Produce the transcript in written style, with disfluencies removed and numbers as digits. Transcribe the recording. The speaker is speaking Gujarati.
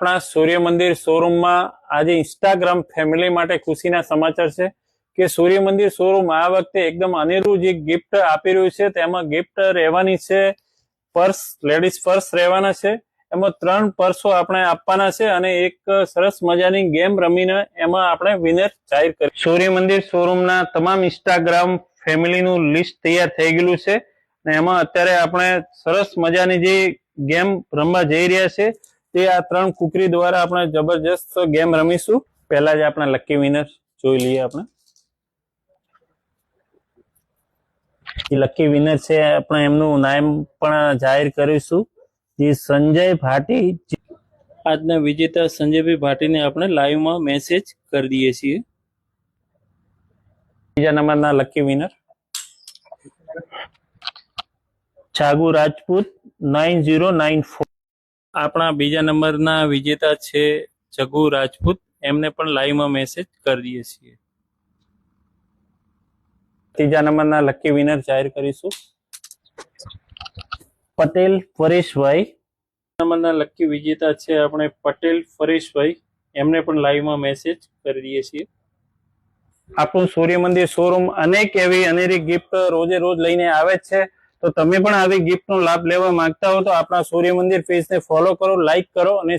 આપણા સૂર્ય મંદિર શોરૂમમાં આજે ઇન્સ્ટાગ્રામ ફેમિલી માટે ખુશીના સમાચાર છે કે સૂર્ય મંદિર શોરૂમ આ વખતે એકદમ અનેરું જે ગિફ્ટ આપી રહ્યું છે તેમાં ગિફ્ટ રહેવાની છે પર્સ, લેડીઝ પર્સ રહેવાના છે. એમાં 3 પર્સો આપણે આપવાના છે અને એક સરસ મજાની ગેમ રમીને એમાં આપણે વિનર જાહેર કરી. સૂર્ય મંદિર શોરૂમના તમામ ઇન્સ્ટાગ્રામ ફેમિલીનું લિસ્ટ તૈયાર થઈ ગયેલું છે અને એમાં અત્યારે આપણે સરસ મજાની જે ગેમ રમવા જઈ રહ્યા છે તે આ 3 કુકરી દ્વારા આપણે જબરજસ્ત ગેમ રમીશું. પહેલા જ આપણે લકી વિનર જોઈ લઈએ. આપણે લકી વિનર છે, આપણે એમનું નામ પણ જાહેર કરીશું. જે સંજય ભાટી, આજના વિજેતા સંજયભાઈ ભાટીને આપણે લાઈવમાં મેસેજ કરી દઈએ છીએ. બીજા નંબરના લકી વિનર જાગુ રાજપૂત 9094. આપણા બીજા નંબરના વિજેતા છે જગુ રાજપૂત, એમને પણ લાઈવમાં મેસેજ કરી દઈએ છીએ. ત્રીજા નંબરના લકી વિનર જાહેર કરીશું પટેલ પરેશભાઈ. નંબરના લકી વિજેતા છે આપણે પટેલ પરેશભાઈ, એમને પણ લાઈવમાં મેસેજ કરી દઈએ છીએ. આપણું સૂર્ય મંદિર શોરૂમ અનેક એવી અનેરી ગિફ્ટ રોજે રોજ લઈને આવે છે, તો તમે પણ આવી ગિફ્ટનો લાભ લેવા માંગતા હો તો આપણા સૂર્ય મંદિર પેજને ફોલો કરો, લાઈક કરો અને